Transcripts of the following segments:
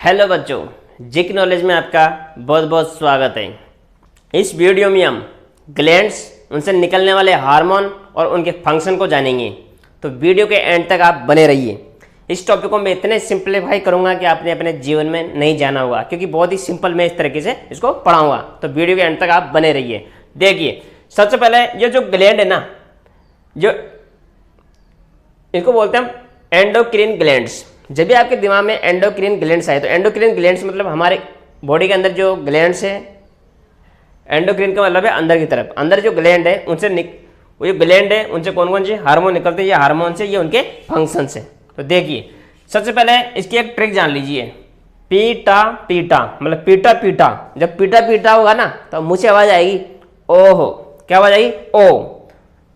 Hello बच्चों, जिक knowledge में आपका बहुत बहुत स्वागत है। इस वीडियो में हम ग्लैंड्स, उनसे निकलने वाले हार्मोन और उनके फंक्शन को जानेंगे, तो वीडियो के एंड तक आप बने रहिए। इस टॉपिक को मैं इतने सिंप्लीफाई करूंगा कि आपने अपने जीवन में नहीं जाना होगा, क्योंकि बहुत ही सिंपल मैं इस तरीके से इसको पढ़ाऊंगा। तो वीडियो के एंड तक आप बने रहिए। देखिए, सबसे पहले ये जो ग्लैंड है ना, जो इसको बोलते हैं हम एंडोक्रिन ग्लैंड्स। जब भी आपके दिमाग में एंडोक्रिन ग्लैंड्स आए, तो एंडोक्रिन ग्लैंड्स मतलब हमारे बॉडी के अंदर जो ग्लैंड्स है, एंडोक्रिन का मतलब है अंदर की तरफ, अंदर जो ग्लैंड है उनसे वो जो ग्लैंड है उनसे कौन कौन से हार्मोन निकलते हैं, ये हार्मोन से, ये उनके फंक्शन है। तो देखिए, सबसे पहले इसकी एक ट्रिक जान लीजिए। पीटा पीटा मतलब पीटा पीटा, जब पीटा पीटा होगा ना तो मुँह से आवाज़ आएगी ओहो। क्या आवाज़ आएगी? ओ।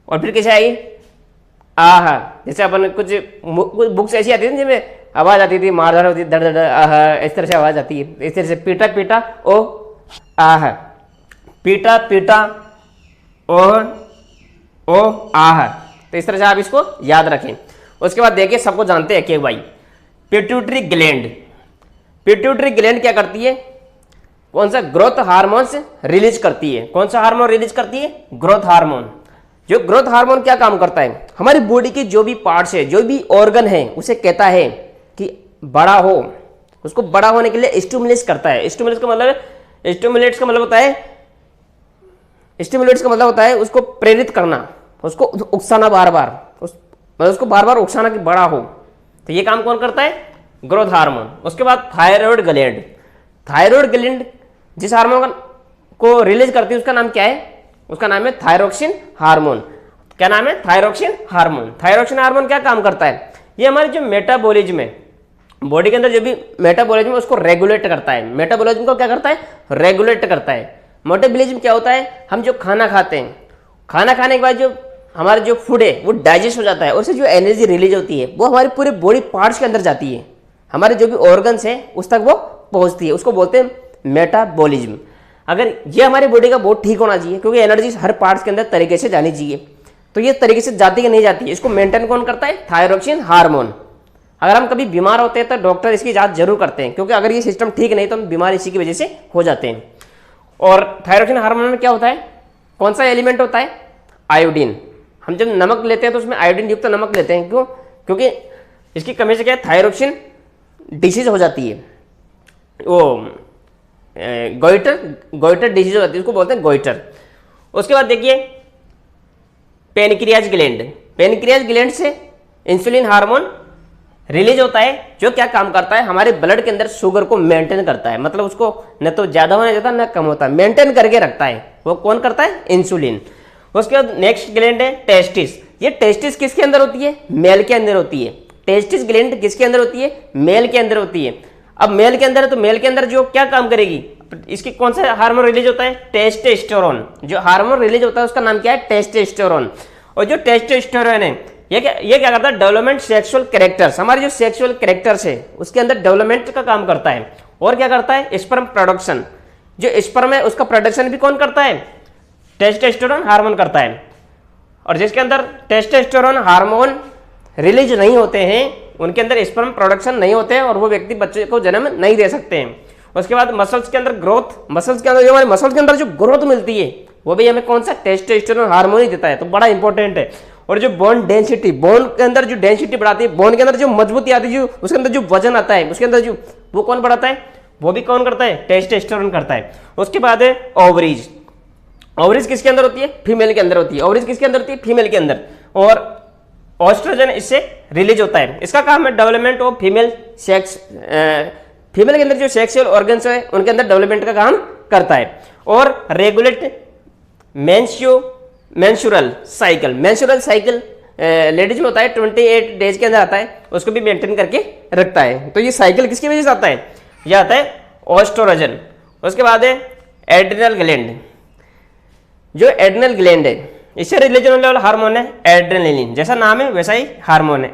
और फिर कैसे आएगी? आह। जैसे अपन कुछ बुक्स ऐसी आती थी जिनमें आवाज़ आती थी, मारधाड़ होती, धड़ धड़, आह, इस तरह से आवाज़ आती है। इस तरह से पीटा पीटा ओ आह, पीटा पीटा ओ आह। तो इस तरह से आप इसको याद रखें। उसके बाद देखिए, सबको जानते हैं कि भाई पिट्यूटरी ग्लैंड, पिट्यूटरी ग्लैंड क्या करती है? कौन सा? ग्रोथ हार्मोन्स रिलीज करती है। कौन सा हार्मोन रिलीज करती है? Growth hormone. जो ग्रोथ हार्मोन क्या काम करता है? हमारी बॉडी के जो भी पार्ट्स है, जो भी ऑर्गन है, उसे कहता है कि बड़ा हो, उसको बड़ा होने के लिए स्टिमुलेट करता है। स्टिमुलेट का मतलब होता है उसको प्रेरित करना, उसको उकसाना, बार बार उसको बार बार उकसाना कि बड़ा हो। तो ये काम कौन करता है? Growth hormone. उसके बाद थायराइड ग्लैंड। थायराइड ग्लैंड जिस हार्मोन को रिलीज करती है उसका नाम क्या है? उसका नाम है थायरोक्सिन हार्मोन। क्या नाम है? Thyroxine hormone. थायरोक्सिन हार्मोन क्या काम करता है? ये हमारे जो मेटाबॉलिज्म है, बॉडी के अंदर जो भी मेटाबॉलिज्म है उसको रेगुलेट करता है। मेटाबॉलिज्म को क्या करता है? रेगुलेट करता है। मेटाबॉलिज्म क्या होता है? हम जो खाना खाते हैं, खाना खाने के बाद जो हमारा जो फूड है वो डाइजेस्ट हो जाता है, और उससे जो एनर्जी रिलीज होती है वो हमारे पूरे बॉडी पार्ट्स के अंदर जाती है, हमारे जो भी ऑर्गन्स हैं उस तक वो पहुंचती है। उसको बोलते हैं मेटाबॉलिज्म। अगर ये हमारी बॉडी का बहुत ठीक होना चाहिए, क्योंकि एनर्जी हर पार्ट्स के अंदर तरीके से जानी चाहिए। तो ये तरीके से जाती कि नहीं जाती, इसको मेंटेन कौन करता है? Thyroxine hormone. अगर हम कभी बीमार होते हैं तो डॉक्टर इसकी जांच जरूर करते हैं, क्योंकि अगर ये सिस्टम ठीक नहीं तो हम बीमार इसी की वजह से हो जाते हैं। और थायरोक्सिन हार्मोन में क्या होता है? कौन सा एलिमेंट होता है? आयोडीन। हम जब नमक लेते हैं तो उसमें आयोडीन युक्त नमक लेते हैं। क्यों? क्योंकि इसकी कमी से क्या है? थायरोक्सिन डिसीज हो जाती है, वो गोइटर डिजीज हो जाती है, उसको बोलते हैं गोइटर। उसके बाद देखिए, पेनक्रियाज ग्लैंड। पेनक्रियाज ग्लैंड से इंसुलिन हार्मोन रिलीज होता है, जो क्या काम करता है? हमारे ब्लड के अंदर शुगर को मेंटेन करता है, मतलब उसको न तो ज्यादा होने देता न कम होता, मेंटेन करके रखता है। वो कौन करता है? इंसुलिन। उसके बाद नेक्स्ट ग्लैंड है टेस्टिस। ये टेस्टिस किसके अंदर होती है? मेल के अंदर होती है। टेस्टिस ग्लैंड किसके अंदर होती है? मेल के अंदर होती है। अब मेल के अंदर है तो मेल के अंदर जो क्या काम करेगी? इसकी कौन सा हार्मोन रिलीज होता है? टेस्टोस्टेरोन। जो हार्मोन रिलीज होता है उसका नाम क्या है? टेस्टोस्टेरोन। और जो टेस्टोस्टेरोन है ये क्या करता है? डेवलपमेंट सेक्सुअल कैरेक्टर्स, हमारे जो सेक्सुअल कैरेक्टर्स है उसके अंदर डेवलपमेंट का काम करता है। और क्या करता है? Sperm production. जो स्पर्म है उसका प्रोडक्शन भी कौन करता है? टेस्टोस्टेरोन हार्मोन करता है। और जिसके अंदर टेस्टोस्टेरोन हार्मोन रिलीज नहीं होते हैं उनके अंदर स्पर्म प्रोडक्शन नहीं होते हैं, और वो व्यक्ति बच्चे को जन्म नहीं दे सकते हैं। उसके बाद मसल्स के अंदर ग्रोथ, मसल्स के अंदर जो हमारे मसल्स के अंदर जो ग्रोथ मिलती है वो भी हमें कौन सा? टेस्टोस्टेरोन हार्मोन ही देता है। तो बड़ा इंपॉर्टेंट है। और जो बोन डेंसिटी, बोन के अंदर जो डेंसिटी बढ़ाती है, बोन के अंदर जो मजबूती आती है, जो उसके अंदर जो वजन आता है उसके अंदर जो वो कौन बढ़ाता है? वो भी कौन करता है? टेस्टोस्टेरोन करता है। उसके बाद है ओवरीज। ओवरीज किसके अंदर होती है? फीमेल के अंदर होती है। ओवरीज किसके अंदर होती है? फीमेल के अंदर। और ऑस्ट्रोजन इससे रिलीज होता है। इसका काम है development of female sex. Female के अंदर जो सेक्सुअल ऑर्गन्स है उनके अंदर डेवलपमेंट का काम करता है। और regulate menstrual cycle. Menstrual cycle ladies में होता है, 28 डेज के अंदर आता है, उसको भी मेंटेन करके रखता है। तो ये साइकिल किसकी वजह से आता है? यह आता है ऑस्ट्रोजन। उसके बाद है एड्रिनल ग्लैंड। जो एड्रिनल ग्लैंड है इससे रिलीज होने वाला हार्मोन है एड्रेनलिन। जैसा नाम है वैसा ही हार्मोन है,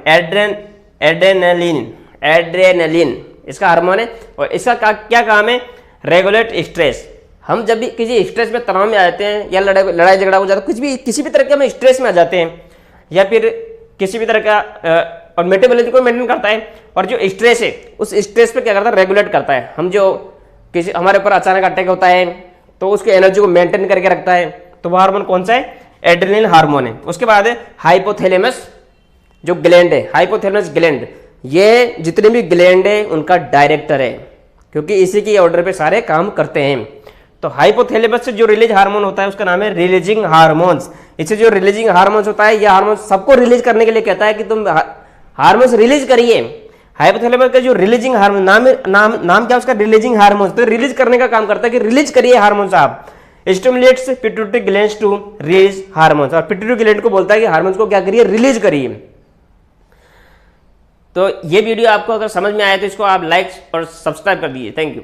एड्रेनलिन इसका हार्मोन है। और इसका क्या काम है? Regulate stress. हम जब भी किसी स्ट्रेस में, तनाव में आ जाते हैं, या लड़ाई झगड़ा हो जाता है, किसी भी तरह के हम स्ट्रेस में आ जाते हैं, या फिर किसी भी तरह का और मेटाबॉलिज्म को मेंटेन करता है, और जो स्ट्रेस है उस स्ट्रेस पे क्या करता है, रेगुलेट करता है। हम जो किसी हमारे ऊपर अचानक अटैक होता है तो उसकी एनर्जी को मेंटेन करके रखता है, तो वो हार्मोन कौन सा है, एड्रेनलिन हार्मोन है। उसके बाद है हाइपोथैलेमस जो ग्लैंड है, हाइपोथैलेमस ग्लैंड, ये जितने भी ग्लैंड है उनका डायरेक्टर है, क्योंकि इसी की ऑर्डर पे सारे काम करते हैं। तो हाइपोथैलेमस से जो रिलीज हार्मोन होता है उसका नाम है रिलीजिंग हार्मोन्स। इससे जो रिलीजिंग हार्मोन्स होता है, यह हार्मोन सबको रिलीज करने के लिए कहता है कि तुम हार्मोन्स रिलीज करिए। हाइपोथैलेमस का जो रिलीजिंग हार्मोन नाम क्या उसका, रिलीजिंग हार्मोन्स, तो रिलीज करने का काम करता है कि रिलीज करिए हार्मोन्स आप। Stimulates pituitary glands to release hormones, और पिट्यूटरी ग्लैंड को बोलता है कि हार्मोन्स को क्या करिए, रिलीज करिए। तो ये वीडियो आपको अगर समझ में आया तो इसको आप लाइक और सब्सक्राइब कर दीजिए। Thank you.